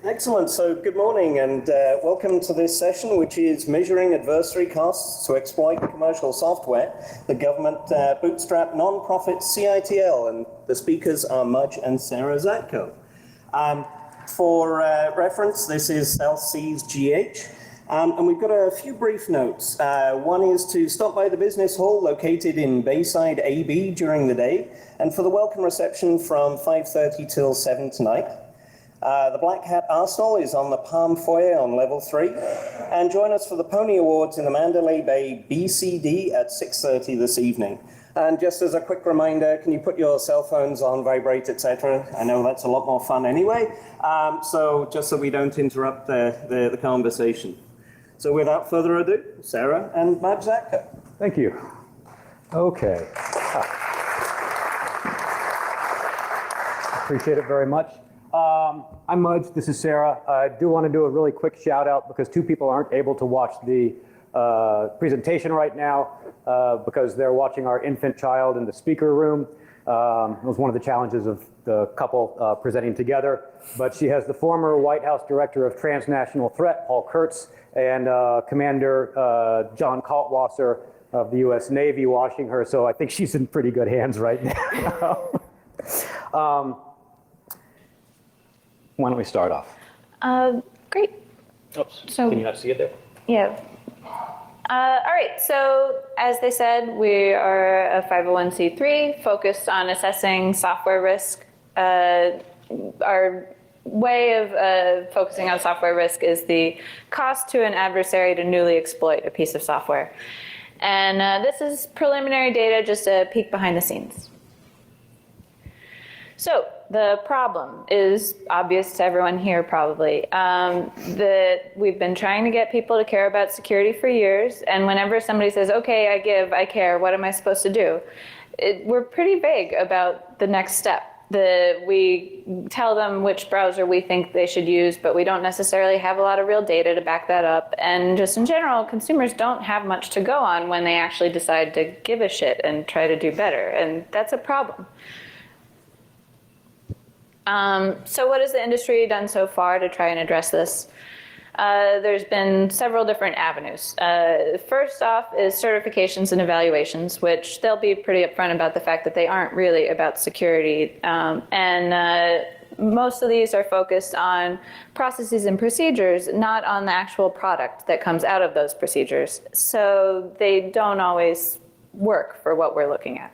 Excellent. So good morning and welcome to this session, which is measuring adversary costs to exploit commercial software, the government bootstrap non-profit CITL, and the speakers are Mudge and Sarah Zatko. For reference, this is South Seas GH, and we've got a few brief notes. One is to stop by the business hall located in Bayside AB during the day, and for the welcome reception from 5:30 till 7 tonight. The Black Hat Arsenal is on the Palm Foyer on level 3. And join us for the Pony Awards in the Mandalay Bay BCD at 6:30 this evening. And just as a quick reminder, can you put your cell phones on vibrate, etc.? I know that's a lot more fun anyway. So just so we don't interrupt the conversation. So without further ado, Sarah and Mudge Zatko. Thank you. Okay. Appreciate it very much. I'm Mudge, this is Sarah. I do want to do a really quick shout out because two people aren't able to watch the presentation right now because they're watching our infant child in the speaker room. It was one of the challenges of the couple presenting together, but she has the former White House Director of Transnational Threat, Paul Kurtz, and Commander John Kaltwasser of the US Navy watching her, so I think she's in pretty good hands right now. Why don't we start off? Great. Oops, So, can you not see it there? Yeah. All right, so as they said, we are a 501c3 focused on assessing software risk. Our way of focusing on software risk is the cost to an adversary to newly exploit a piece of software. And this is preliminary data, just a peek behind the scenes. So the problem is obvious to everyone here probably, that we've been trying to get people to care about security for years, and whenever somebody says, okay, I care, what am I supposed to do? We're pretty vague about the next step. We tell them which browser we think they should use, but we don't necessarily have a lot of real data to back that up. And just in general, consumers don't have much to go on when they actually decide to give a shit and try to do better, and that's a problem. So what has the industry done so far to try and address this? There's been several different avenues. First off is certifications and evaluations, which they'll be pretty upfront about the fact that they aren't really about security. Most of these are focused on processes and procedures, not on the actual product that comes out of those procedures. So they don't always work for what we're looking at.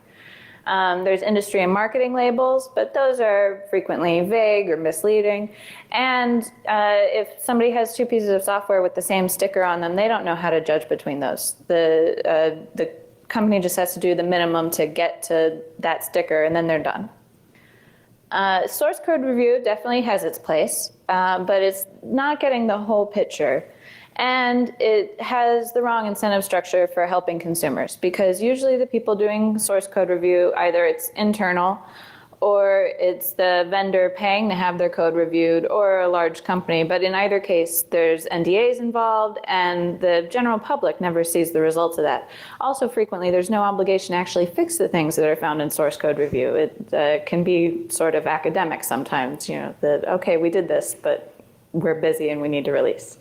There's industry and marketing labels, but those are frequently vague or misleading. And if somebody has two pieces of software with the same sticker on them, they don't know how to judge between those. The company just has to do the minimum to get to that sticker, and then they're done. Source code review definitely has its place, but it's not getting the whole picture. And it has the wrong incentive structure for helping consumers, because usually the people doing source code review, either it's internal or it's the vendor paying to have their code reviewed or a large company. But in either case, there's NDAs involved and the general public never sees the results of that. Also frequently, there's no obligation to actually fix the things that are found in source code review. It can be sort of academic sometimes, you know, that, okay, we did this, but we're busy and we need to release.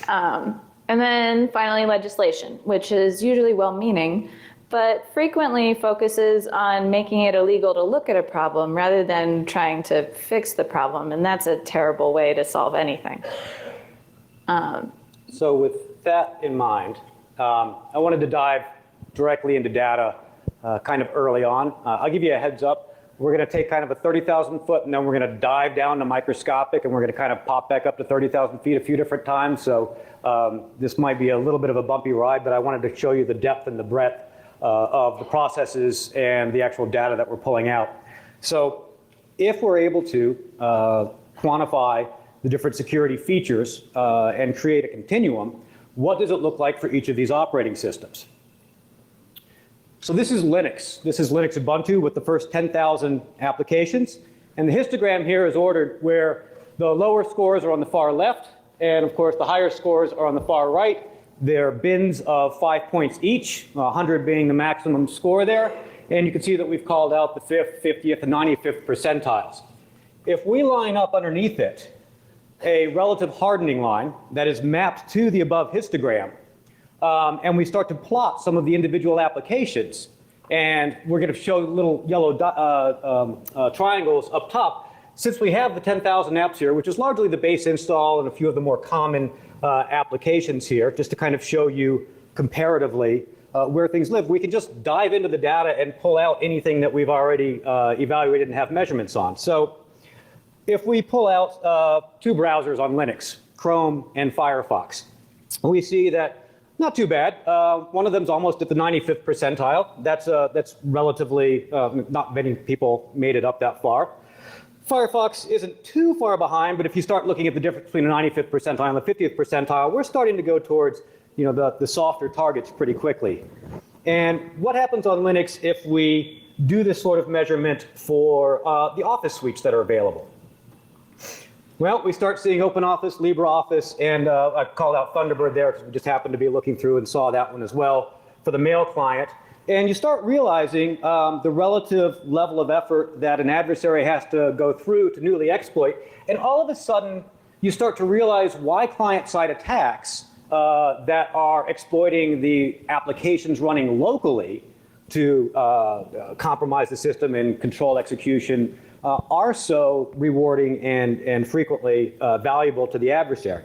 And then finally, legislation, which is usually well-meaning, but frequently focuses on making it illegal to look at a problem rather than trying to fix the problem. And that's a terrible way to solve anything. So with that in mind, I wanted to dive directly into data kind of early on. I'll give you a heads up. We're going to take kind of a 30,000 foot, and then we're going to dive down to microscopic, and we're going to kind of pop back up to 30,000 feet a few different times. So this might be a little bit of a bumpy ride, but I wanted to show you the depth and the breadth of the processes and the actual data that we're pulling out. So if we're able to quantify the different security features and create a continuum, what does it look like for each of these operating systems? So this is Linux. This is Linux Ubuntu with the first 10,000 applications. And the histogram here is ordered where the lower scores are on the far left, and of course the higher scores are on the far right. They're bins of 5 points each, 100 being the maximum score there. And you can see that we've called out the 5th, 50th, and 95th percentiles. If we line up underneath it, a relative hardening line that is mapped to the above histogram. And we start to plot some of the individual applications. And we're going to show little yellow triangles up top. Since we have the 10,000 apps here, which is largely the base install and a few of the more common applications here, just to kind of show you comparatively where things live, we can just dive into the data and pull out anything that we've already evaluated and have measurements on. So if we pull out two browsers on Linux, Chrome and Firefox, we see that not too bad. One of them's almost at the 95th percentile. That's relatively, not many people made it up that far. Firefox isn't too far behind, but if you start looking at the difference between the 95th percentile and the 50th percentile, we're starting to go towards the softer targets pretty quickly. And what happens on Linux if we do this sort of measurement for the Office suites that are available? Well, we start seeing OpenOffice, LibreOffice, and I called out Thunderbird there because we just happened to be looking through and saw that one as well for the mail client. And you start realizing the relative level of effort that an adversary has to go through to newly exploit. And all of a sudden, you start to realize why client-side attacks that are exploiting the applications running locally to compromise the system and control execution are so rewarding and frequently valuable to the adversary.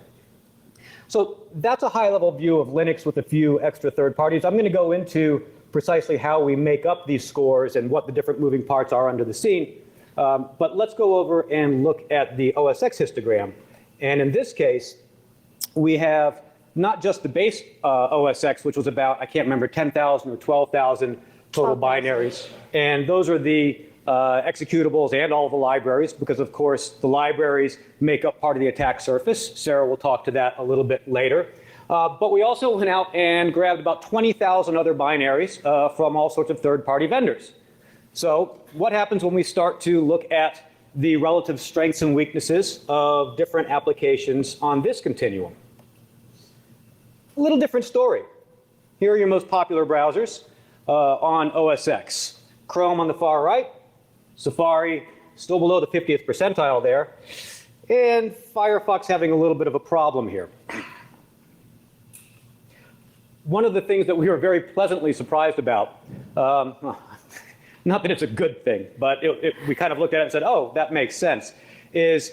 So that's a high-level view of Linux with a few extra third parties. I'm going to go into precisely how we make up these scores and what the different moving parts are under the scene. But let's go over and look at the OSX histogram. And in this case, we have not just the base OSX, which was about, I can't remember, 10,000 or 12,000 total binaries. And those are the executables and all the libraries, because of course the libraries make up part of the attack surface. Sarah will talk to that a little bit later. But we also went out and grabbed about 20,000 other binaries from all sorts of third-party vendors. So what happens when we start to look at the relative strengths and weaknesses of different applications on this continuum? A little different story. Here are your most popular browsers on OSX. Chrome on the far right, Safari still below the 50th percentile there, and Firefox having a little bit of a problem here. One of the things that we were very pleasantly surprised about, not that it's a good thing, but we kind of looked at it and said, oh, that makes sense, is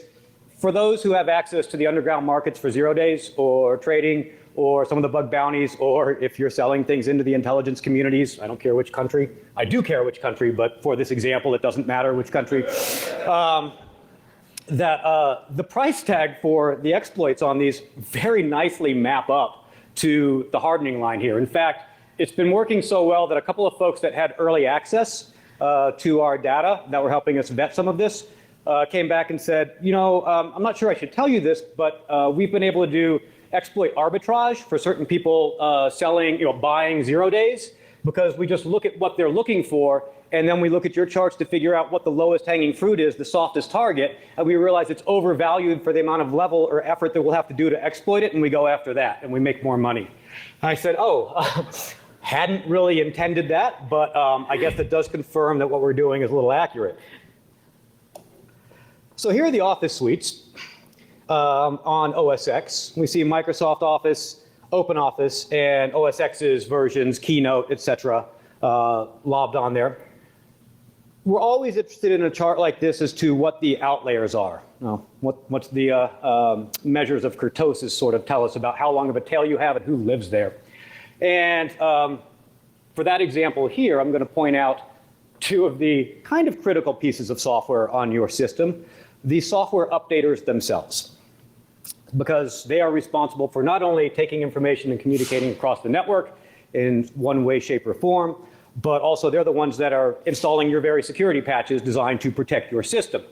for those who have access to the underground markets for 0 days or trading or some of the bug bounties, or if you're selling things into the intelligence communities, I don't care which country. I do care which country, but for this example, it doesn't matter which country. The price tag for the exploits on these very nicely map up to the hardening line here. In fact, it's been working so well that a couple of folks that had early access to our data that were helping us vet some of this came back and said, I'm not sure I should tell you this, but we've been able to do exploit arbitrage for certain people buying 0 days, because we just look at what they're looking for, and then we look at your charts to figure out what the lowest hanging fruit is, the softest target, and we realize it's overvalued for the amount of level or effort that we'll have to do to exploit it, and we go after that, and we make more money. I said, hadn't really intended that, but I guess that does confirm that what we're doing is a little accurate. So here are the Office suites. On OSX. We see Microsoft Office, OpenOffice, and OSX's versions, Keynote, etc., lobbed on there. We're always interested in a chart like this as to what the outliers are. What's the measures of kurtosis sort of tell us about how long of a tail you have and who lives there. And for that example here, I'm going to point out two of the kind of critical pieces of software on your system, the software updaters themselves, because they are responsible for not only taking information and communicating across the network in one way, shape, or form, but also they're the ones that are installing your very security patches designed to protect your system.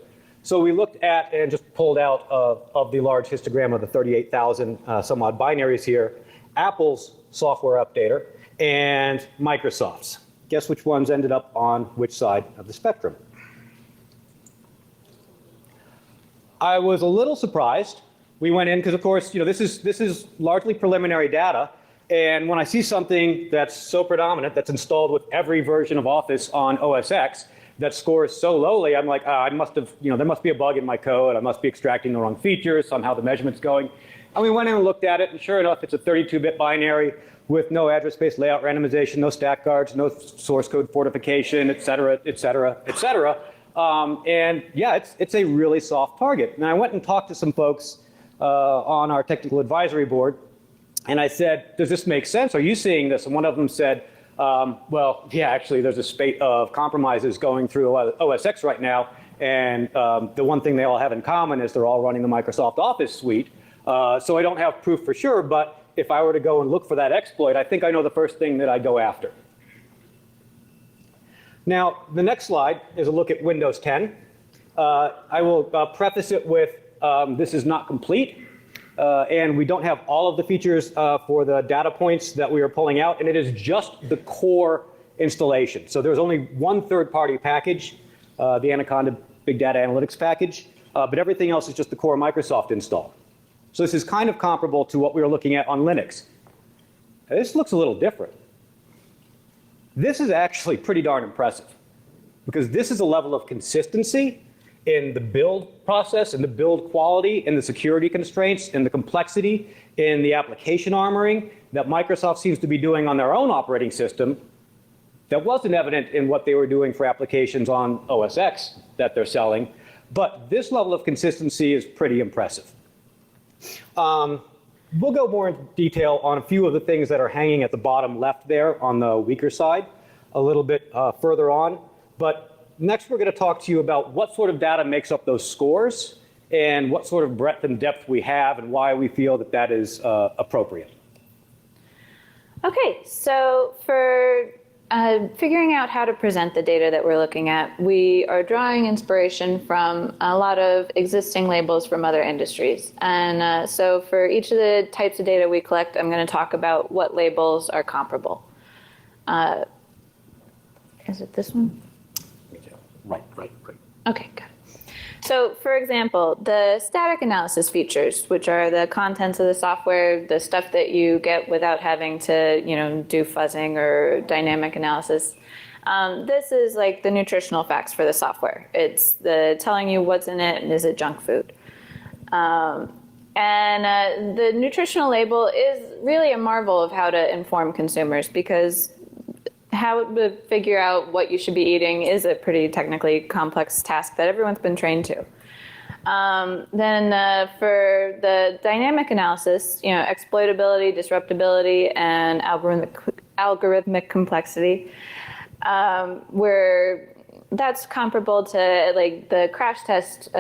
So we looked at and just pulled out of the large histogram of the 38,000 some odd binaries here, Apple's software updater and Microsoft's. Guess which ones ended up on which side of the spectrum? I was a little surprised. We went in because, of course, this is largely preliminary data, and when I see something that's so predominant, that's installed with every version of Office on OSX, that scores so lowly, I'm like, I must have, there must be a bug in my code. I must be extracting the wrong features. Somehow the measurement's going. And we went in and looked at it, and sure enough, it's a 32-bit binary with no address space layout randomization, no stack guards, no source code fortification, et cetera, et cetera, et cetera. And yeah, it's a really soft target. And I went and talked to some folks on our technical advisory board, and I said, does this make sense? Are you seeing this? And one of them said, well, yeah, actually, there's a spate of compromises going through OS X right now, and the one thing they all have in common is they're all running the Microsoft Office suite. So I don't have proof for sure, but if I were to go and look for that exploit, I think I know the first thing that I'd go after. Now, the next slide is a look at Windows 10. I will preface it with this is not complete, and we don't have all of the features for the data points that we are pulling out, and it is just the core installation. So there's only one third-party package, the Anaconda Big Data Analytics package, but everything else is just the core Microsoft install. So this is kind of comparable to what we were looking at on Linux. This looks a little different. This is actually pretty darn impressive, because this is a level of consistency in the build process, in the build quality, in the security constraints, in the complexity, in the application armoring that Microsoft seems to be doing on their own operating system that wasn't evident in what they were doing for applications on OS X that they're selling. But this level of consistency is pretty impressive. We'll go more into detail on a few of the things that are hanging at the bottom left there on the weaker side a little bit further on. But next, we're going to talk to you about what sort of data makes up those scores and what sort of breadth and depth we have and why we feel that that is appropriate. Okay, so for figuring out how to present the data that we're looking at, we are drawing inspiration from a lot of existing labels from other industries. And so for each of the types of data we collect, I'm going to talk about what labels are comparable. Is it this one? Right. Okay, good. So for example, the static analysis features, which are the contents of the software, the stuff that you get without having to, do fuzzing or dynamic analysis. This is like the nutritional facts for the software. It's the telling you what's in it and is it junk food. And the nutritional label is really a marvel of how to inform consumers, because how to figure out what you should be eating is a pretty technically complex task that everyone's been trained to. Then for the dynamic analysis, exploitability, disruptability, and algorithmic complexity, where that's comparable to like the crash test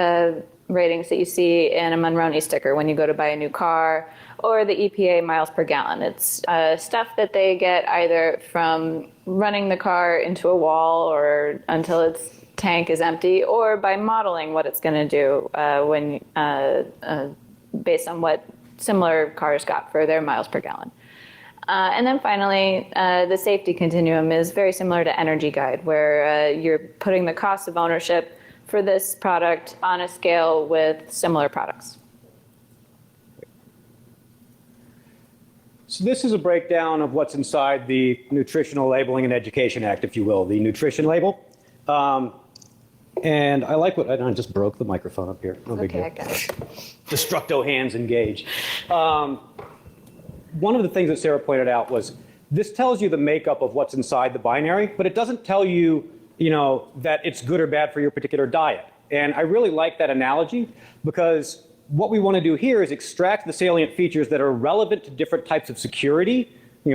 ratings that you see in a Monroney sticker when you go to buy a new car, or the EPA miles per gallon. It's stuff that they get either from running the car into a wall or until its tank is empty, or by modeling what it's going to do when based on what similar cars got for their miles per gallon. And then finally, the safety continuum is very similar to Energy Guide, where you're putting the cost of ownership for this product on a scale with similar products. So this is a breakdown of what's inside the Nutritional Labeling and Education Act, if you will, the nutrition label. And I like what, I just broke the microphone up here. No big deal. Okay, I got it. Destructo hands engage. One of the things that Sarah pointed out was this tells you the makeup of what's inside the binary, but it doesn't tell you, that it's good or bad for your particular diet. And I really like that analogy, because what we want to do here is extract the salient features that are relevant to different types of security,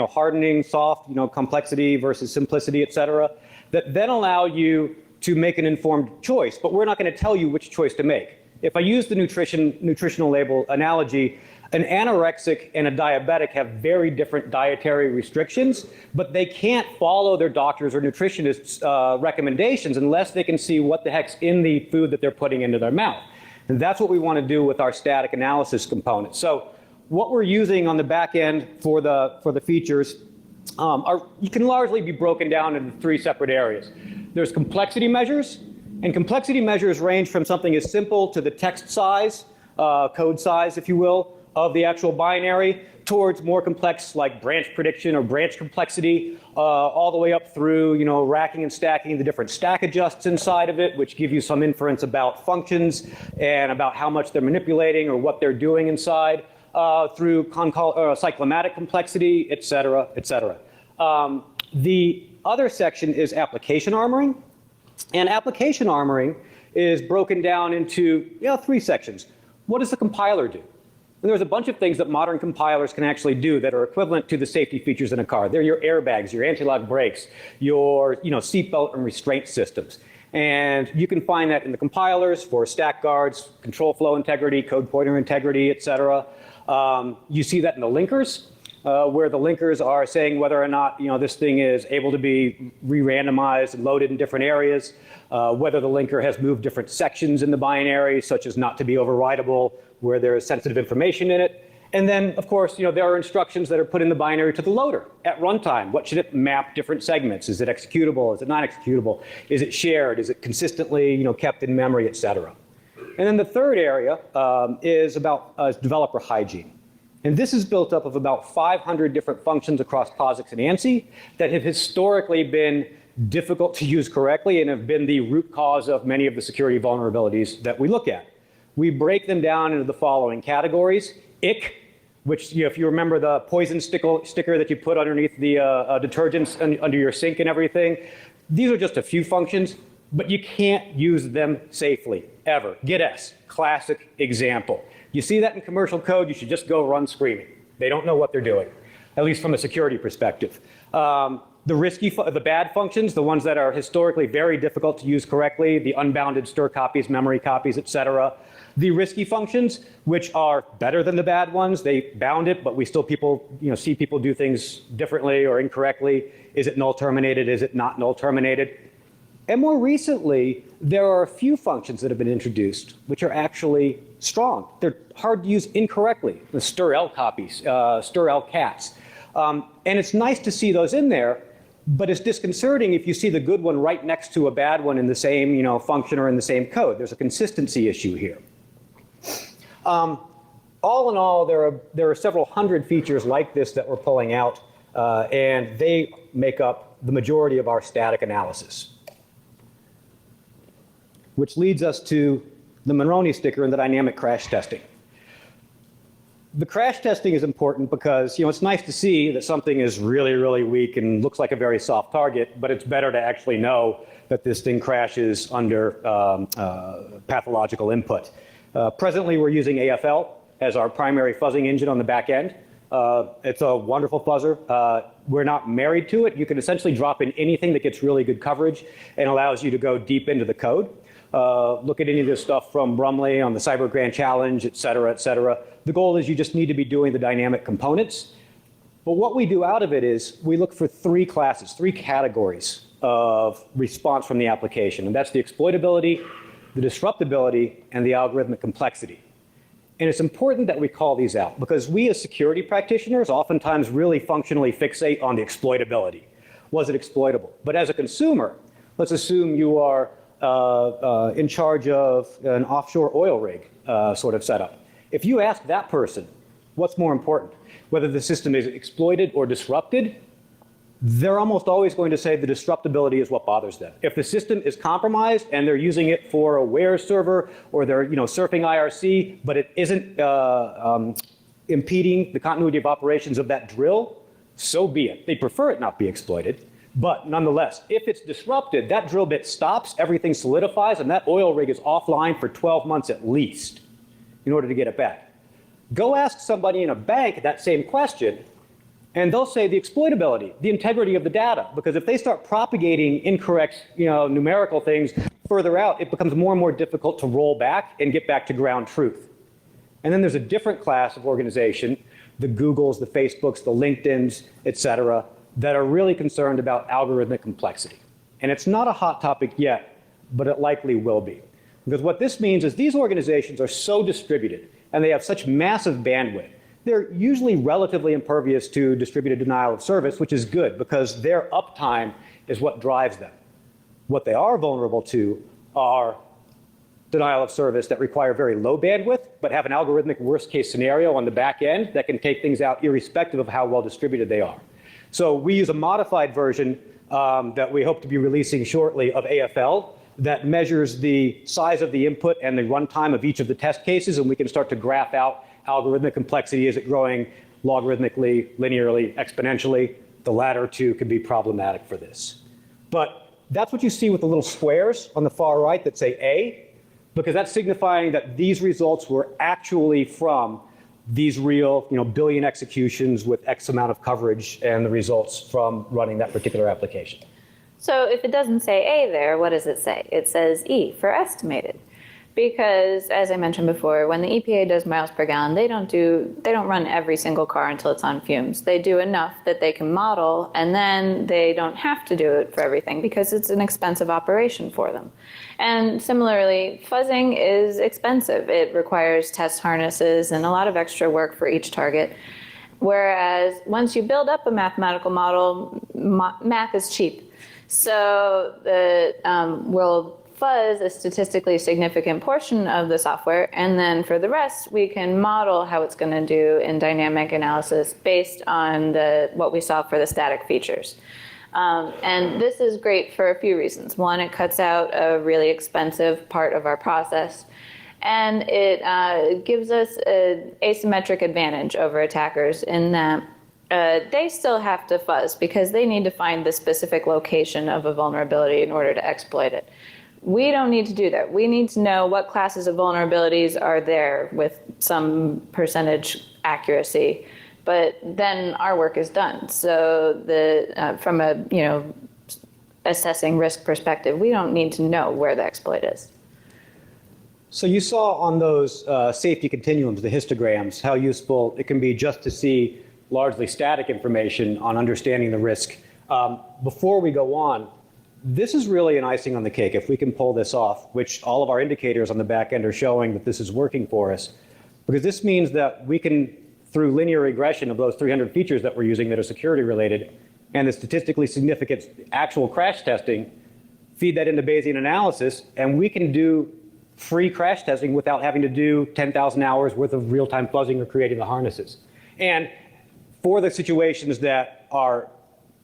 hardening, soft, complexity versus simplicity, et cetera, that then allow you to make an informed choice. But we're not going to tell you which choice to make. If I use the nutritional label analogy, an anorexic and a diabetic have very different dietary restrictions, but they can't follow their doctors or nutritionists' recommendations unless they can see what the heck's in the food that they're putting into their mouth. And that's what we want to do with our static analysis component. So what we're using on the back end for the features you can largely be broken down into three separate areas. There's complexity measures, and complexity measures range from something as simple to the text size, code size, if you will, of the actual binary, towards more complex like branch prediction or branch complexity, all the way up through, racking and stacking the different stack adjusts inside of it, which give you some inference about functions and about how much they're manipulating or what they're doing inside, through cyclomatic complexity, et cetera, et cetera. The other section is application armoring. And application armoring is broken down into 3 sections. What does the compiler do? And there's a bunch of things that modern compilers can actually do that are equivalent to the safety features in a car. They're your airbags, your anti-lock brakes, your seatbelt and restraint systems. And you can find that in the compilers for stack guards, control flow integrity, code pointer integrity, et cetera. You see that in the linkers, where the linkers are saying whether or not this thing is able to be re-randomized and loaded in different areas, whether the linker has moved different sections in the binary, such as not to be overridable, where there is sensitive information in it. And then, of course, there are instructions that are put in the binary to the loader at runtime. What should it map different segments? Is it executable? Is it not executable? Is it shared? Is it consistently kept in memory, et cetera? And then the third area is about developer hygiene. And this is built up of about 500 different functions across POSIX and ANSI that have historically been difficult to use correctly and have been the root cause of many of the security vulnerabilities that we look at. We break them down into the following categories. IC, which if you remember the poison sticker that you put underneath the detergents under your sink and everything, these are just a few functions, but you can't use them safely, ever. Git S, classic example. You see that in commercial code, you should just go run screaming. They don't know what they're doing, at least from a security perspective. The bad functions, the ones that are historically very difficult to use correctly, the unbounded stir copies, memory copies, et cetera. The risky functions, which are better than the bad ones, they bound it, but we still see people do things differently or incorrectly. Is it null terminated? Is it not null terminated? And more recently, there are a few functions that have been introduced which are actually strong. They're hard to use incorrectly. The stir-L copies, stir-L cats. And it's nice to see those in there, but it's disconcerting if you see the good one right next to a bad one in the same function or in the same code. There's a consistency issue here. All in all, there are several hundred features like this that we're pulling out, and they make up the majority of our static analysis. Which leads us to the Monroney sticker and the dynamic crash testing. The crash testing is important because it's nice to see that something is really, really weak and looks like a very soft target, but it's better to actually know that this thing crashes under pathological input. Presently, we're using AFL as our primary fuzzing engine on the back end. It's a wonderful fuzzer. We're not married to it. You can essentially drop in anything that gets really good coverage and allows you to go deep into the code. Look at any of this stuff from Brumley on the Cyber Grand Challenge, et cetera, et cetera. The goal is you just need to be doing the dynamic components. But what we do out of it is we look for 3 classes, 3 categories of response from the application. And that's the exploitability, the disruptability, and the algorithmic complexity. And it's important that we call these out because we as security practitioners oftentimes really functionally fixate on the exploitability. Was it exploitable? But as a consumer, let's assume you are in charge of an offshore oil rig sort of setup. If you ask that person, what's more important, whether the system is exploited or disrupted, they're almost always going to say the disruptability is what bothers them. If the system is compromised and they're using it for a where server or they're surfing IRC, but it isn't impeding the continuity of operations of that drill, so be it. They prefer it not be exploited. But nonetheless, if it's disrupted, that drill bit stops, everything solidifies, and that oil rig is offline for 12 months at least in order to get it back. Go ask somebody in a bank that same question, and they'll say the exploitability, the integrity of the data. Because if they start propagating incorrect numerical things further out, it becomes more and more difficult to roll back and get back to ground truth. And then there's a different class of organization, the Googles, the Facebooks, the LinkedIns, et cetera, that are really concerned about algorithmic complexity. And it's not a hot topic yet, but it likely will be. Because what this means is these organizations are so distributed and they have such massive bandwidth. They're usually relatively impervious to distributed denial of service, which is good because their uptime is what drives them. What they are vulnerable to are denial of service that require very low bandwidth, but have an algorithmic worst case scenario on the back end that can take things out irrespective of how well distributed they are. So we use a modified version that we hope to be releasing shortly of AFL that measures the size of the input and the runtime of each of the test cases, and we can start to graph out algorithmic complexity. Is it growing logarithmically, linearly, exponentially? The latter two can be problematic for this. But that's what you see with the little squares on the far right that say A, because that's signifying that these results were actually from these real, billion executions with X amount of coverage and the results from running that particular application. So if it doesn't say A there, what does it say? It says E for estimated. Because, as I mentioned before, when the EPA does miles per gallon, they don't run every single car until it's on fumes. They do enough that they can model, and then they don't have to do it for everything because it's an expensive operation for them. And similarly, fuzzing is expensive. It requires test harnesses and a lot of extra work for each target. Whereas once you build up a mathematical model, math is cheap. So we'll fuzz a statistically significant portion of the software, and then for the rest, we can model how it's going to do in dynamic analysis based on what we saw for the static features. And this is great for a few reasons. One, it cuts out a really expensive part of our process, and it gives us an asymmetric advantage over attackers in that they still have to fuzz because they need to find the specific location of a vulnerability in order to exploit it. We don't need to do that. We need to know what classes of vulnerabilities are there with some percentage accuracy, but then our work is done. So from a assessing risk perspective, we don't need to know where the exploit is. So you saw on those safety continuums, the histograms, how useful it can be just to see largely static information on understanding the risk. Before we go on, this is really an icing on the cake if we can pull this off, which all of our indicators on the back end are showing that this is working for us. Because this means that we can, through linear regression of those 300 features that we're using that are security related, and the statistically significant actual crash testing, feed that into Bayesian analysis, and we can do free crash testing without having to do 10,000 hours worth of real-time fuzzing or creating the harnesses. And for the situations that are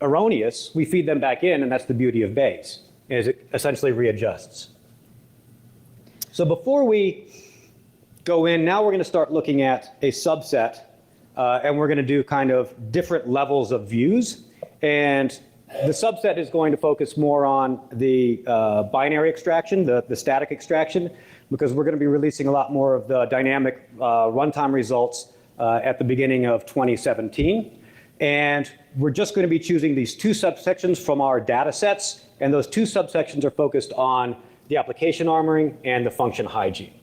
erroneous, we feed them back in, and that's the beauty of Bayes, is it essentially readjusts. So before we go in, now we're going to start looking at a subset, and we're going to do kind of different levels of views. And the subset is going to focus more on the binary extraction, the static extraction, because we're going to be releasing a lot more of the dynamic runtime results at the beginning of 2017. And we're just going to be choosing these two subsections from our data sets, and those two subsections are focused on the application armoring and the function hygiene.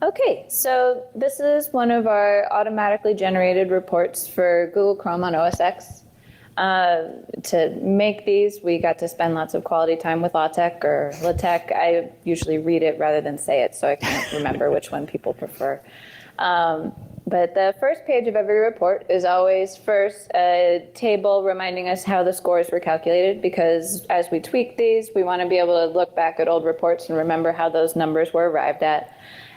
Okay, so this is one of our automatically generated reports for Google Chrome on OS X. To make these, we got to spend lots of quality time with LaTeX or LaTeX. I usually read it rather than say it, so I can't remember which one people prefer. But the first page of every report is always first a table reminding us how the scores were calculated, because as we tweak these, we want to be able to look back at old reports and remember how those numbers were arrived at.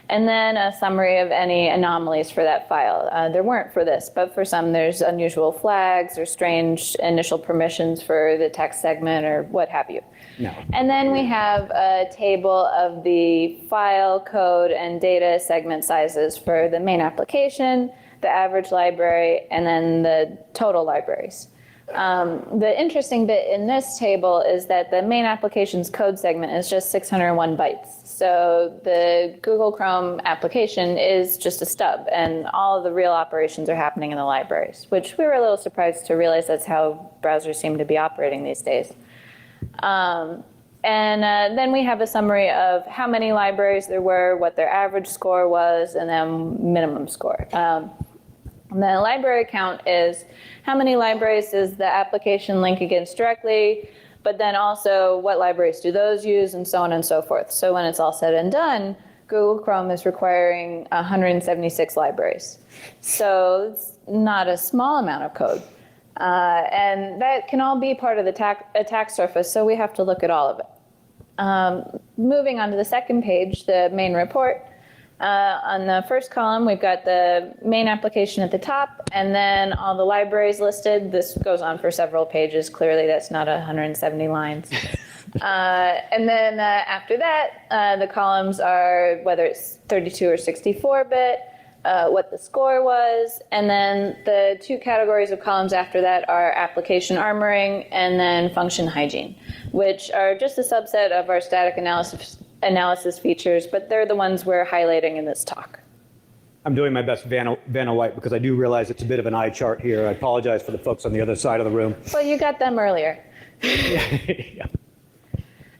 And then a summary of any anomalies for that file. There weren't for this, but for some there's unusual flags or strange initial permissions for the text segment or what have you. No. And then we have a table of the file, code, and data segment sizes for the main application, the average library, and then the total libraries. The interesting bit in this table is that the main application's code segment is just 601 bytes. So the Google Chrome application is just a stub, and all of the real operations are happening in the libraries, which we were a little surprised to realize that's how browsers seem to be operating these days. And then we have a summary of how many libraries there were, what their average score was, and then minimum score. And the library count is how many libraries does the application link against directly, but then also what libraries do those use, and so on and so forth. So when it's all said and done, Google Chrome is requiring 176 libraries. So it's not a small amount of code. And that can all be part of the attack surface, so we have to look at all of it. Moving on to the second page, the main report. On the first column, we've got the main application at the top, and then all the libraries listed. This goes on for several pages. Clearly, that's not 170 lines. And then after that, the columns are whether it's 32 or 64-bit, what the score was, and then the two categories of columns after that are application armoring and then function hygiene, which are just a subset of our static analysis features, but they're the ones we're highlighting in this talk. I'm doing my best Vanna White because I do realize it's a bit of an eye chart here. I apologize for the folks on the other side of the room. Well, you got them earlier. Yeah.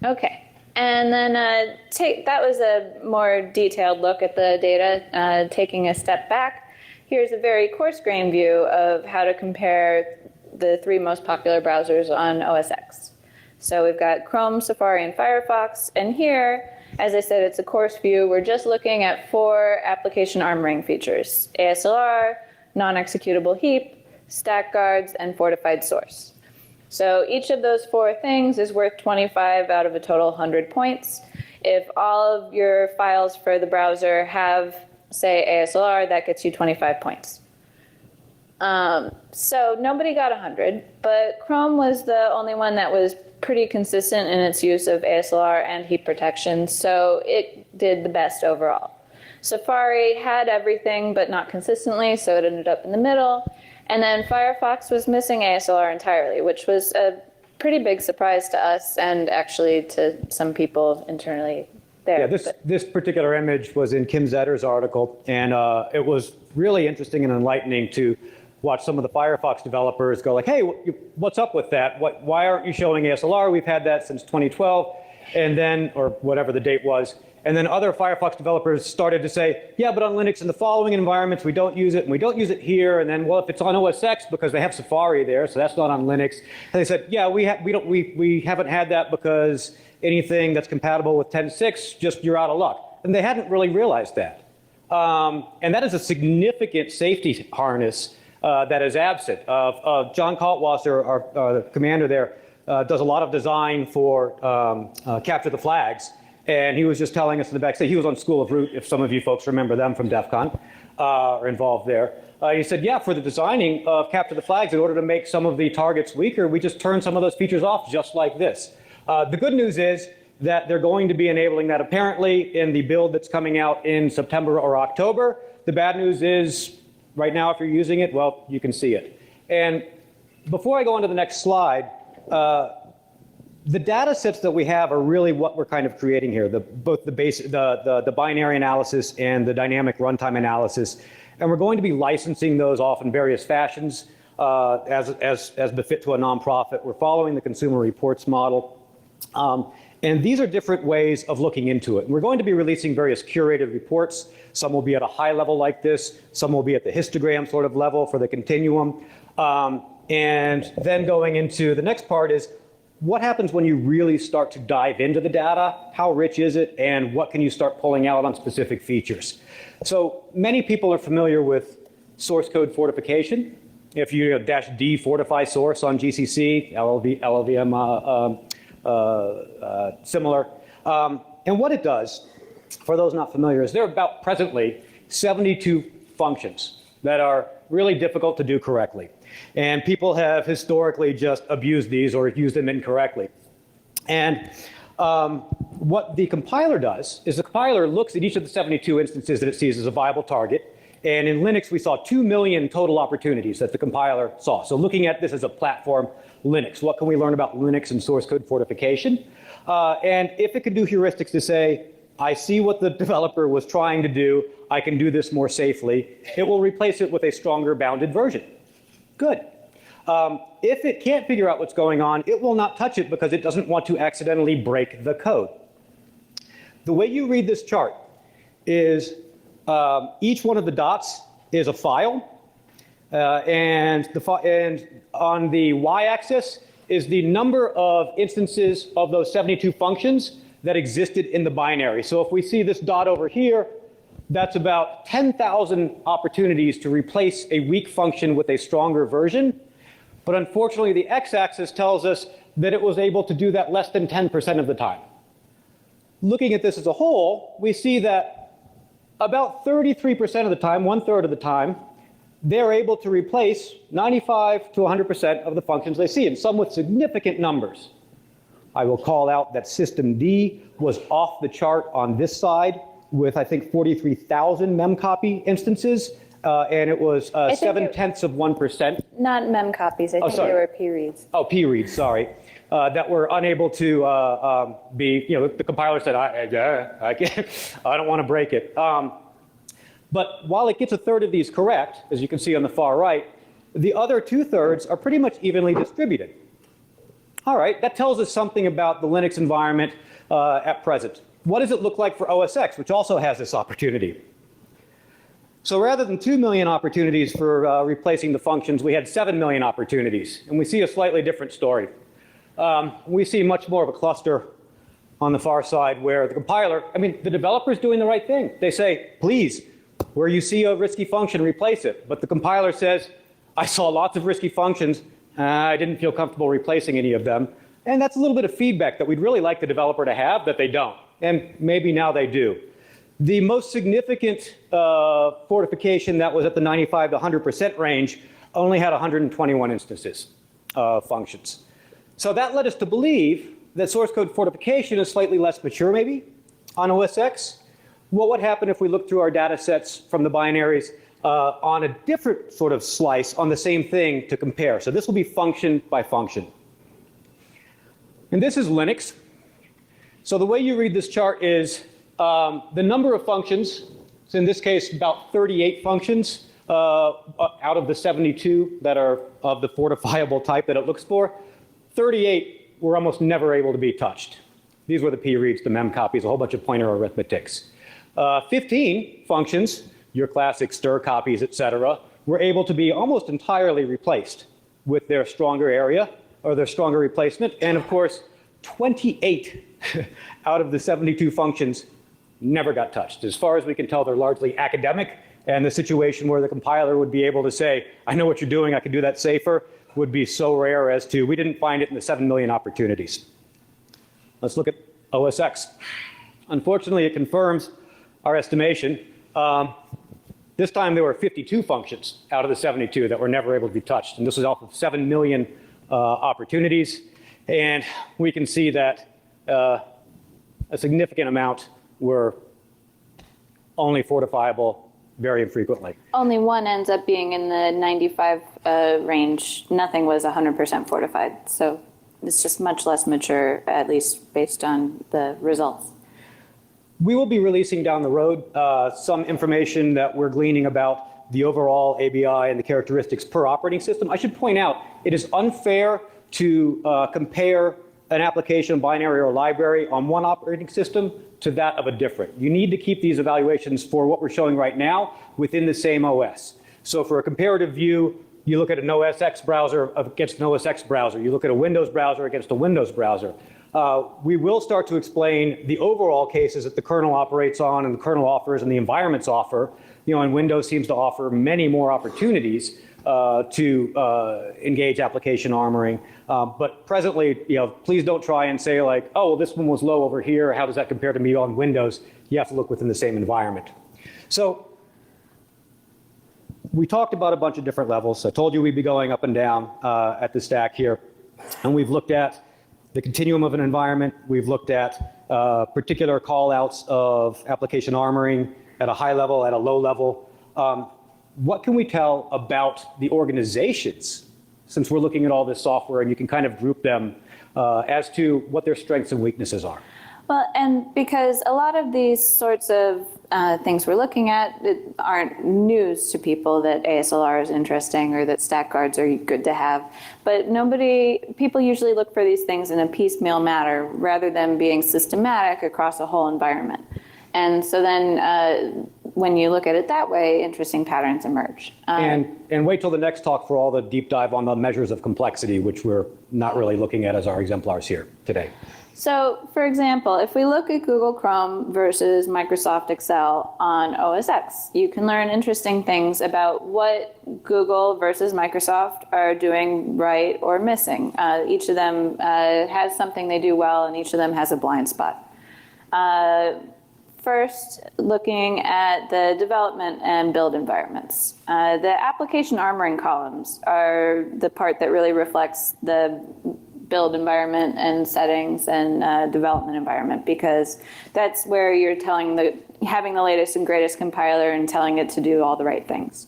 Okay, and then that was a more detailed look at the data. Taking a step back, here's a very coarse-grained view of how to compare the three most popular browsers on OS X. So we've got Chrome, Safari, and Firefox, and here, as I said, it's a coarse view. We're just looking at 4 application armoring features: ASLR, non-executable heap, stack guards, and fortified source. So each of those 4 things is worth 25 out of a total 100 points. If all of your files for the browser have, say, ASLR, that gets you 25 points. So nobody got 100, but Chrome was the only one that was pretty consistent in its use of ASLR and heap protection, so it did the best overall. Safari had everything, but not consistently, so it ended up in the middle. And then Firefox was missing ASLR entirely, which was a pretty big surprise to us and actually to some people internally there. Yeah, this particular image was in Kim Zetter's article, and it was really interesting and enlightening to watch some of the Firefox developers go like, hey, what's up with that? Why aren't you showing ASLR? We've had that since 2012, and then, or whatever the date was. And then other Firefox developers started to say, yeah, but on Linux in the following environments, we don't use it, and we don't use it here. And then, well, if it's on OS X, because they have Safari there, so that's not on Linux. And they said, yeah, we haven't had that because anything that's compatible with 10.6, just you're out of luck. And they hadn't really realized that. And that is a significant safety harness that is absent. John Kaltwasser, our commander there, does a lot of design for capture the flags. And he was just telling us in the backstage, he was on School of Root, if some of you folks remember them from DEF CON, are involved there. He said, yeah, for the designing of capture the flags, in order to make some of the targets weaker, we just turn some of those features off just like this. The good news is that they're going to be enabling that apparently in the build that's coming out in September or October. The bad news is right now, if you're using it, well, you can see it. And before I go on to the next slide, the data sets that we have are really what we're kind of creating here, both the binary analysis and the dynamic runtime analysis. And we're going to be licensing those off in various fashions as befit to a nonprofit. We're following the Consumer Reports model. And these are different ways of looking into it. And we're going to be releasing various curated reports. Some will be at a high level like this. Some will be at the histogram sort of level for the continuum. And then going into the next part is, what happens when you really start to dive into the data? How rich is it? And what can you start pulling out on specific features? So many people are familiar with source code fortification. If you -D fortify source on GCC, LLVM similar. And what it does, for those not familiar, is there are about presently 72 functions that are really difficult to do correctly. And people have historically just abused these or used them incorrectly. And what the compiler does is the compiler looks at each of the 72 instances that it sees as a viable target. And in Linux, we saw 2 million total opportunities that the compiler saw. So looking at this as a platform, Linux, what can we learn about Linux and source code fortification? And if it can do heuristics to say, I see what the developer was trying to do, I can do this more safely, it will replace it with a stronger bounded version. Good. If it can't figure out what's going on, it will not touch it because it doesn't want to accidentally break the code. The way you read this chart is each one of the dots is a file, and on the y-axis is the number of instances of those 72 functions that existed in the binary. So if we see this dot over here, that's about 10,000 opportunities to replace a weak function with a stronger version. But unfortunately, the x-axis tells us that it was able to do that less than 10% of the time. looking at this as a whole, we see that about 33% of the time, 1/3 of the time, they're able to replace 95 to 100% of the functions they see, and some with significant numbers. I will call out that system D was off the chart on this side with, I think, 43,000 memcopy instances, and it was 0.7%. Not mem copies. I think sorry. they were P reads. Oh, P reads, sorry. That were unable to be, the compiler said, I can't, I don't want to break it. But while it gets 1/3 of these correct, as you can see on the far right, the other 2/3 are pretty much evenly distributed. All right, that tells us something about the Linux environment at present. What does it look like for OS X, which also has this opportunity? So rather than 2 million opportunities for replacing the functions, we had 7 million opportunities, and we see a slightly different story. We see much more of a cluster on the far side where the compiler, the developer's doing the right thing. They say, please, where you see a risky function, replace it. But the compiler says, I saw lots of risky functions. I didn't feel comfortable replacing any of them. And that's a little bit of feedback that we'd really like the developer to have that they don't. And maybe now they do. The most significant fortification that was at the 95 to 100% range only had 121 instances of functions. So that led us to believe that source code fortification is slightly less mature maybe on OS X. What would happen if we look through our data sets from the binaries on a different sort of slice on the same thing to compare? So this will be function by function. And this is Linux. So the way you read this chart is the number of functions, so in this case about 38 functions out of the 72 that are of the fortifiable type that it looks for. 38 were almost never able to be touched. These were the P reads, the mem copies, a whole bunch of pointer arithmetics. 15 functions, your classic stir copies, etc., were able to be almost entirely replaced with their stronger area or their stronger replacement. And of course, 28 out of the 72 functions never got touched. As far as we can tell, they're largely academic, and the situation where the compiler would be able to say, I know what you're doing, I can do that safer, would be so rare as to, we didn't find it in the 7 million opportunities. Let's look at OS X. Unfortunately, it confirms our estimation. This time there were 52 functions out of the 72 that were never able to be touched. And this was off of 7 million opportunities. And we can see that a significant amount were only fortifiable very infrequently. Only one ends up being in the 95 range. Nothing was 100% fortified. So it's just much less mature, at least based on the results. We will be releasing down the road some information that we're gleaning about the overall ABI and the characteristics per operating system. I should point out, it is unfair to compare an application, binary or library on one operating system to that of a different. You need to keep these evaluations for what we're showing right now within the same OS. So for a comparative view, you look at an OS X browser against an OS X browser. You look at a Windows browser against a Windows browser. We will start to explain the overall cases that the kernel operates on and the kernel offers and the environments offer. And Windows seems to offer many more opportunities to engage application armoring. But presently, please don't try and say like, oh, well, this one was low over here. How does that compare to me on Windows? You have to look within the same environment. So we talked about a bunch of different levels. I told you we'd be going up and down at the stack here. And we've looked at the continuum of an environment. We've looked at particular call-outs of application armoring at a high level, at a low level. What can we tell about the organizations, since we're looking at all this software and you can kind of group them as to what their strengths and weaknesses are? Well, and because a lot of these sorts of things we're looking at aren't news to people, that ASLR is interesting or that stack guards are good to have. But people usually look for these things in a piecemeal manner rather than being systematic across a whole environment. And so then when you look at it that way, interesting patterns emerge. And wait till the next talk for all the deep dive on the measures of complexity, which we're not really looking at as our exemplars here today. So, for example, if we look at Google Chrome versus Microsoft Excel on OS X, you can learn interesting things about what Google versus Microsoft are doing right or missing. Each of them has something they do well, and each of them has a blind spot. First, looking at the development and build environments. The application armoring columns are the part that really reflects the build environment and settings and development environment, because that's where you're having the latest and greatest compiler and telling it to do all the right things.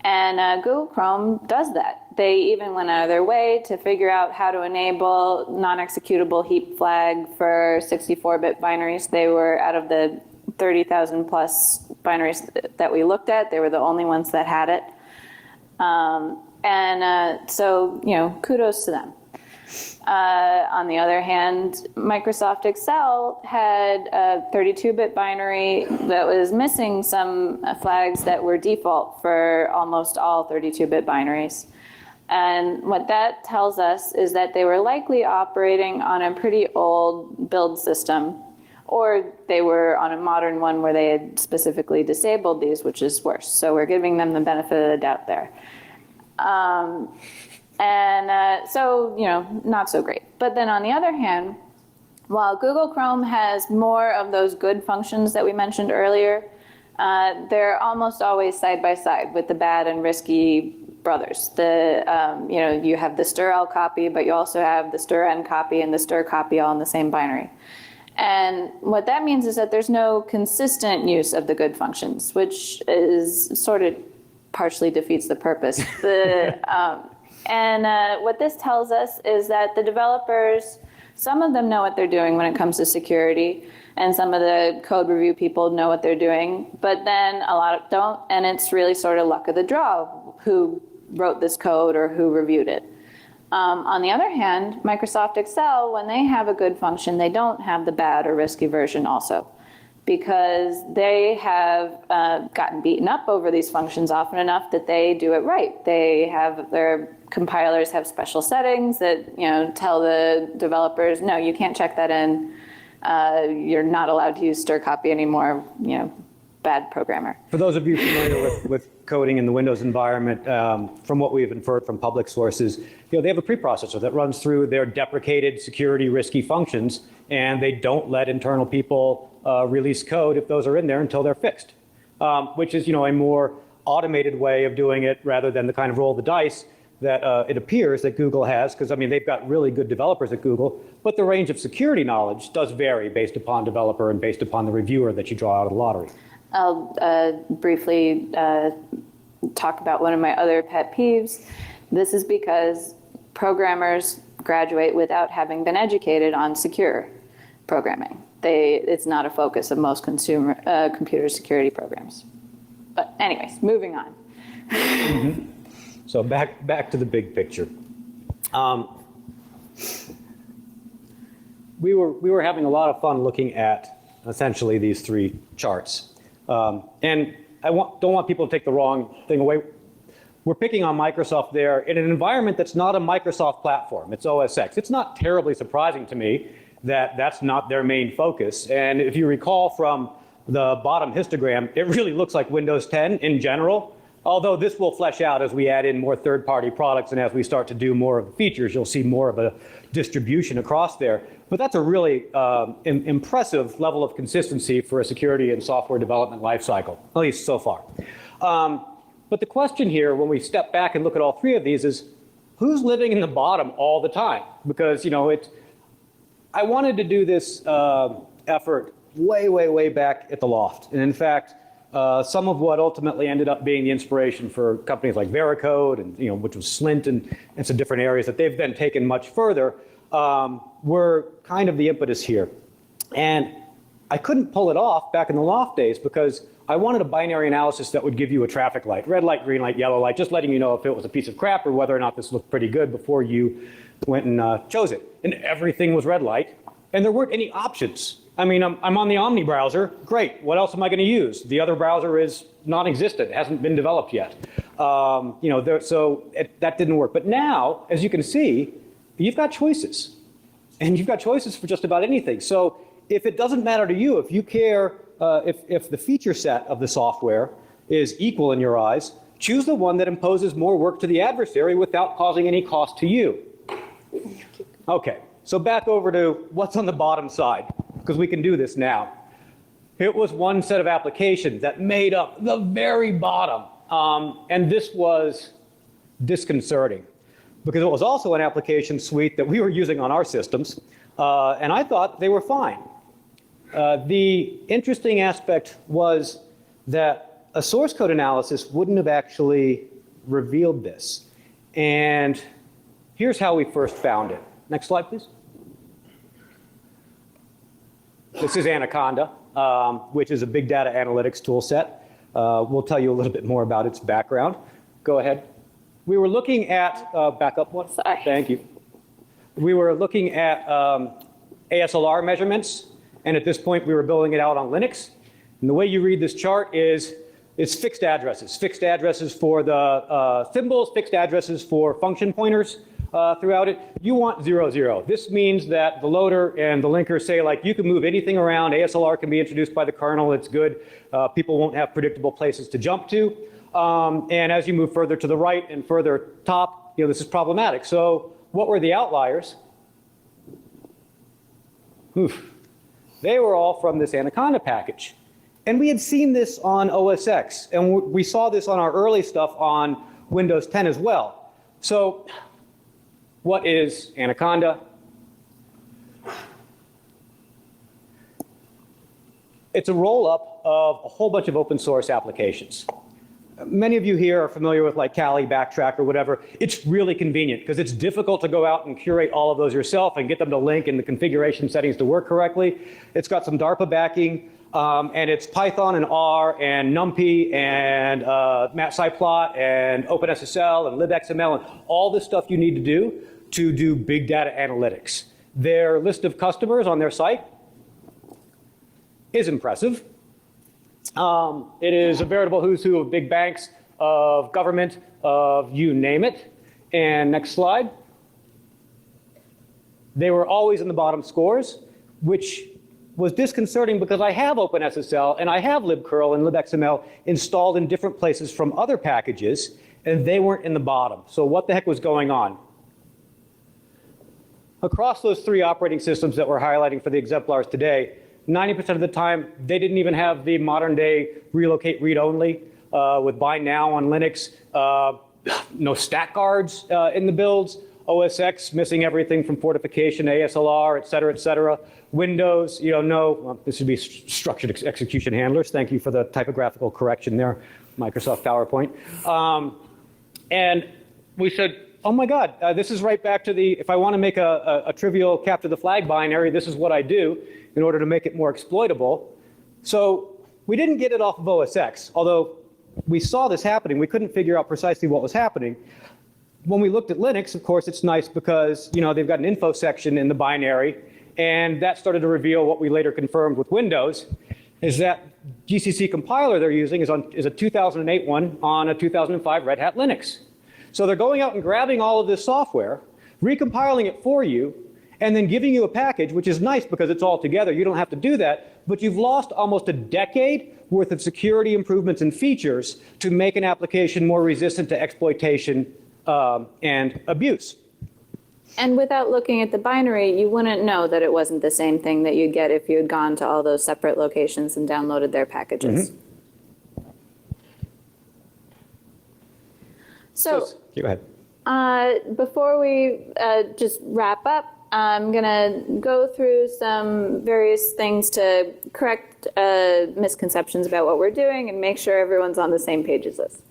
And Google Chrome does that. They even went out of their way to figure out how to enable non-executable heap flag for 64-bit binaries. They were, out of the 30,000 plus binaries that we looked at, they were the only ones that had it. So, kudos to them. On the other hand, Microsoft Excel had a 32-bit binary that was missing some flags that were default for almost all 32-bit binaries. And what that tells us is that they were likely operating on a pretty old build system, or they were on a modern one where they had specifically disabled these, which is worse. So we're giving them the benefit of the doubt there. Not so great. But then on the other hand, while Google Chrome has more of those good functions that we mentioned earlier, they're almost always side by side with the bad and risky brothers. You have the stir-l copy, but you also have the stir-n copy and the stir copy all in the same binary. And what that means is that there's no consistent use of the good functions, which is sort of partially defeats the purpose. What this tells us is that the developers, some of them know what they're doing when it comes to security, and some of the code review people know what they're doing, but then a lot of don't, and it's really sort of luck of the draw who wrote this code or who reviewed it. On the other hand, Microsoft Excel, when they have a good function, they don't have the bad or risky version also, because they have gotten beaten up over these functions often enough that they do it right. Their compilers have special settings that tell the developers, no, you can't check that in. You're not allowed to use stir copy anymore. Bad programmer. For those of you familiar with coding in the Windows environment, from what we've inferred from public sources, they have a preprocessor that runs through their deprecated security risky functions, and they don't let internal people release code if those are in there until they're fixed, which is a more automated way of doing it rather than the kind of roll the dice that it appears that Google has, because they've got really good developers at Google, but the range of security knowledge does vary based upon developer and based upon the reviewer that you draw out of the lottery. I'll briefly talk about one of my other pet peeves. This is because programmers graduate without having been educated on secure programming. It's not a focus of most computer security programs. But anyways, moving on. Mm-hmm. So back to the big picture. We were having a lot of fun looking at essentially these three charts. And I don't want people to take the wrong thing away. We're picking on Microsoft there in an environment that's not a Microsoft platform. It's OS X. It's not terribly surprising to me that that's not their main focus. And if you recall from the bottom histogram, it really looks like Windows 10 in general. Although this will flesh out as we add in more third-party products and as we start to do more of the features, you'll see more of a distribution across there. But that's a really impressive level of consistency for a security and software development lifecycle, at least so far. But the question here, when we step back and look at all three of these, is who's living in the bottom all the time? Because I wanted to do this effort way back at the Loft, and in fact, some of what ultimately ended up being the inspiration for companies like Veracode and which was Slint and some different areas that they've then taken much further, were kind of the impetus here. And I couldn't pull it off back in the Loft days because I wanted a binary analysis that would give you a traffic light, red light, green light, yellow light, just letting you know if it was a piece of crap or whether or not this looked pretty good before you went and chose it. And everything was red light, and there weren't any options. I'm on the Omni browser. Great. What else am I going to use? The other browser is non-existent. It hasn't been developed yet. That didn't work. But now, as you can see, you've got choices. And you've got choices for just about anything. So if it doesn't matter to you, if you care, if the feature set of the software is equal in your eyes, choose the one that imposes more work to the adversary without causing any cost to you. Okay. So back over to what's on the bottom side. because we can do this now. It was one set of applications that made up the very bottom. And this was disconcerting because it was also an application suite that we were using on our systems. And I thought they were fine. The interesting aspect was that a source code analysis wouldn't have actually revealed this. And here's how we first found it. Next slide, please. This is Anaconda, which is a big data analytics tool set. We'll tell you a little bit more about its background. Go ahead. We were looking at, back up one. Sorry. Thank you. We were looking at ASLR measurements, and at this point we were building it out on Linux. And the way you read this chart is it's fixed addresses for the symbols, fixed addresses for function pointers throughout it. You want 0, 0. This means that the loader and the linker say, like, you can move anything around. ASLR can be introduced by the kernel. It's good. People won't have predictable places to jump to. And as you move further to the right and further top, this is problematic. So what were the outliers? Oof. They were all from this Anaconda package. And we had seen this on OS X, and we saw this on our early stuff on Windows 10 as well. So what is Anaconda? It's a roll-up of a whole bunch of open source applications. Many of you here are familiar with like Kali, Backtrack, or whatever. It's really convenient because it's difficult to go out and curate all of those yourself and get them to link in the configuration settings to work correctly. It's got some DARPA backing, and it's Python and R and NumPy and matplotlib and OpenSSL and libxml and all the stuff you need to do big data analytics. Their list of customers on their site is impressive. It is a veritable who's who of big banks, of government, of you name it. And next slide. They were always in the bottom scores, which was disconcerting because I have OpenSSL and I have libcurl and libxml installed in different places from other packages, and they weren't in the bottom. So what the heck was going on? Across those 3 operating systems that we're highlighting for the exemplars today, 90% of the time, they didn't even have the modern day relocate read-only with bind now on Linux, no stack guards in the builds, OS X missing everything from fortification, ASLR, et cetera, Windows, this would be structured execution handlers. Thank you for the typographical correction there, Microsoft PowerPoint. And we said, oh my God, this is right back to the, if I want to make a trivial capture the flag binary, this is what I do in order to make it more exploitable. So we didn't get it off of OS X, although we saw this happening. We couldn't figure out precisely what was happening. When we looked at Linux, of course, it's nice because they've got an info section in the binary, and that started to reveal what we later confirmed with Windows, is that GCC compiler they're using is a 2008 one on a 2005 Red Hat Linux. So they're going out and grabbing all of this software, recompiling it for you, and then giving you a package, which is nice because it's all together. You don't have to do that, but you've lost almost a decade worth of security improvements and features to make an application more resistant to exploitation and abuse. And without looking at the binary, you wouldn't know that it wasn't the same thing that you'd get if you had gone to all those separate locations and downloaded their packages. Mm-hmm. So go ahead. Before we just wrap up, I'm going to go through some various things to correct misconceptions about what we're doing and make sure everyone's on the same page as us.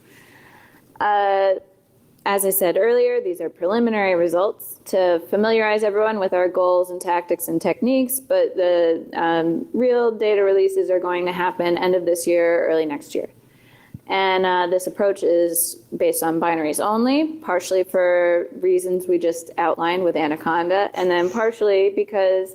As I said earlier, these are preliminary results to familiarize everyone with our goals and tactics and techniques, but the real data releases are going to happen end of this year, early next year. And this approach is based on binaries only, partially for reasons we just outlined with Anaconda, and then partially because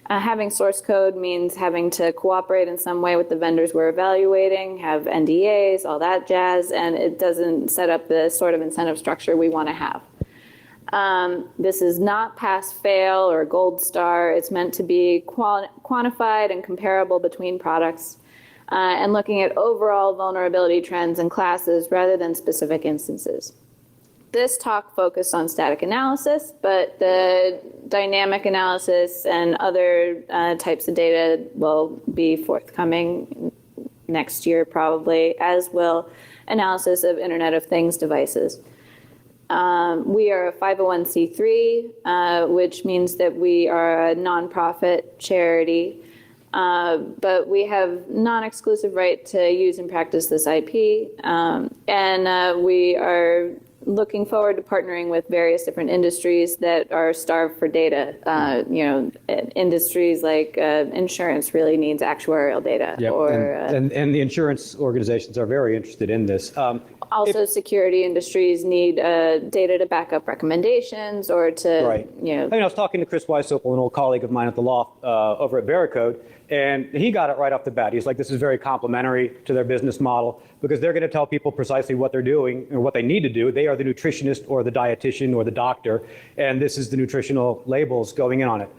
having source code means having to cooperate in some way with the vendors we're evaluating, have NDAs, all that jazz, and it doesn't set up the sort of incentive structure we want to have. This is not pass-fail or gold star. It's meant to be quantified and comparable between products. And looking at overall vulnerability trends and classes rather than specific instances. this talk focused on static analysis, but the dynamic analysis and other types of data will be forthcoming next year probably, as will analysis of Internet of Things devices. We are a 501c3, which means that we are a nonprofit charity, but we have non-exclusive right to use and practice this IP, and we are looking forward to partnering with various different industries that are starved for data. Industries like insurance really needs actuarial data. Yep. Or and the insurance organizations are very interested in this. also security industries need data to back up recommendations or to, Right. I was talking to Chris Weisopel, an old colleague of mine at the law over at Veracode, and he got it right off the bat. He's like, this is very complementary to their business model because they're going to tell people precisely what they're doing or what they need to do. They are the nutritionist or the dietitian or the doctor, and this is the nutritional labels going in on it.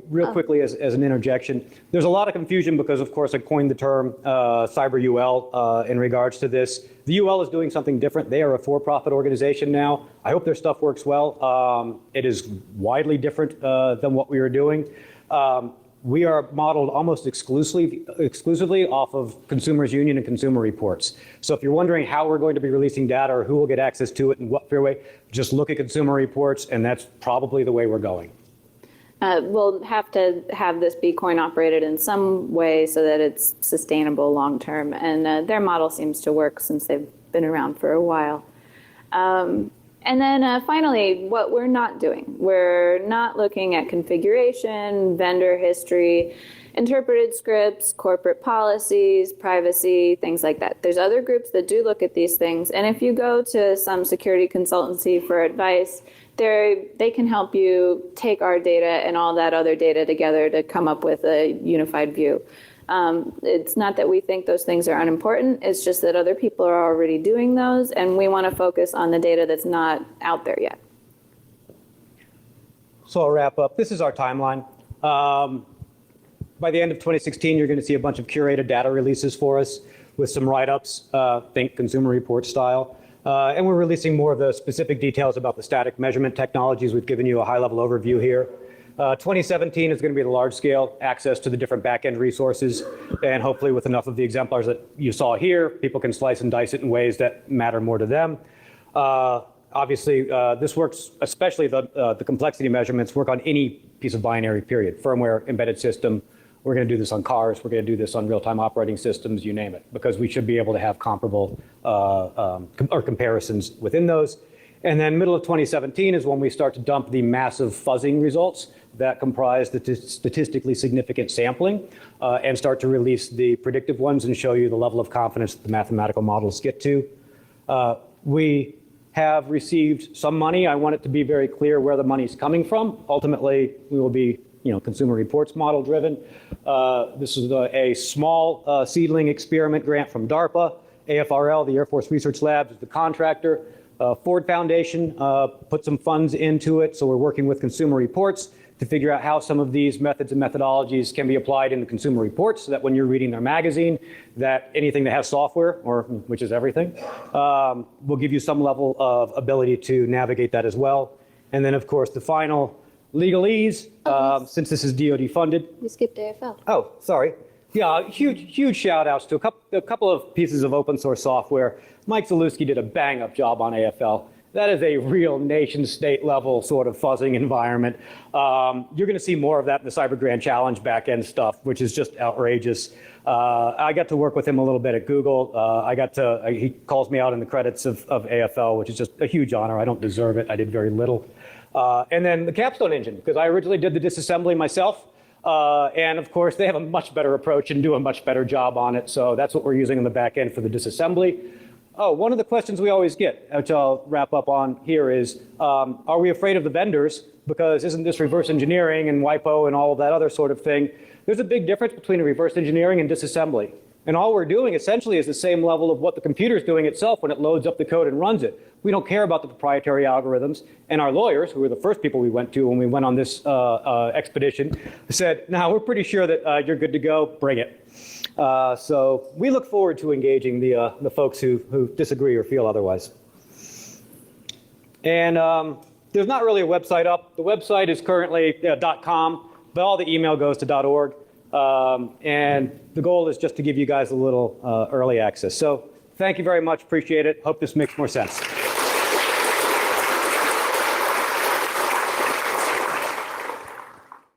Real quickly as an interjection, there's a lot of confusion because, of course, I coined the term cyber UL in regards to this. The UL is doing something different. They are a for-profit organization now. I hope their stuff works well. It is widely different than what we are doing. We are modeled almost exclusively off of Consumers Union and Consumer Reports. So if you're wondering how we're going to be releasing data or who will get access to it and what fair way, just look at Consumer Reports, and that's probably the way we're going. We'll have to have this be coin operated in some way so that it's sustainable long term. And their model seems to work since they've been around for a while. And then finally, what we're not doing. We're not looking at configuration, vendor history, interpreted scripts, corporate policies, privacy, things like that. There's other groups that do look at these things. And if you go to some security consultancy for advice, they can help you take our data and all that other data together to come up with a unified view. It's not that we think those things are unimportant, it's just that other people are already doing those, and we want to focus on the data that's not out there yet. So I'll wrap up. This is our timeline. By the end of 2016, you're going to see a bunch of curated data releases for us with some write-ups, think Consumer Report style. And we're releasing more of the specific details about the static measurement technologies. We've given you a high-level overview here. 2017 is going to be the large-scale access to the different back-end resources, and hopefully with enough of the exemplars that you saw here, people can slice and dice it in ways that matter more to them. Obviously, this works, especially the complexity measurements, work on any piece of binary, period. Firmware, embedded system. We're going to do this on cars. We're going to do this on real-time operating systems, you name it, because we should be able to have comparable or comparisons within those. And then middle of 2017 is when we start to dump the massive fuzzing results that comprise the statistically significant sampling and start to release the predictive ones and show you the level of confidence that the mathematical models get to. We have received some money. I want it to be very clear where the money's coming from. Ultimately, we will be Consumer Reports model driven. This is a small seedling experiment grant from DARPA. AFRL, the Air Force Research Labs, is the contractor. Ford Foundation put some funds into it, so we're working with Consumer Reports to figure out how some of these methods and methodologies can be applied in the Consumer Reports so that when you're reading their magazine, that anything that has software, or which is everything, will give you some level of ability to navigate that as well. And then, of course, the final legalese, since this is DoD funded. You skipped AFL. Oh, sorry. Yeah, huge shout outs to a couple of pieces of open source software. Mike Zalewski did a bang up job on AFL. That is a real nation state level sort of fuzzing environment. You're going to see more of that in the Cyber Grand Challenge backend stuff, which is just outrageous. I got to work with him a little bit at Google. He calls me out in the credits of AFL, which is just a huge honor. I don't deserve it. I did very little. And then the Capstone engine, because I originally did the disassembly myself. And of course, they have a much better approach and do a much better job on it. So that's what we're using in the back end for the disassembly. Oh, one of the questions we always get, which I'll wrap up on here, is are we afraid of the vendors? Because isn't this reverse engineering and WIPO and all of that other sort of thing? There's a big difference between a reverse engineering and disassembly. And all we're doing essentially is the same level of what the computer's doing itself when it loads up the code and runs it. We don't care about the proprietary algorithms. And our lawyers, who were the first people we went to when we went on this expedition, said, "No, we're pretty sure that you're good to go, bring it." So we look forward to engaging the folks who disagree or feel otherwise. And there's not really a website up. The website is currently .com, but all the email goes to .org. And the goal is just to give you guys a little early access. So thank you very much. Appreciate it. Hope this makes more sense.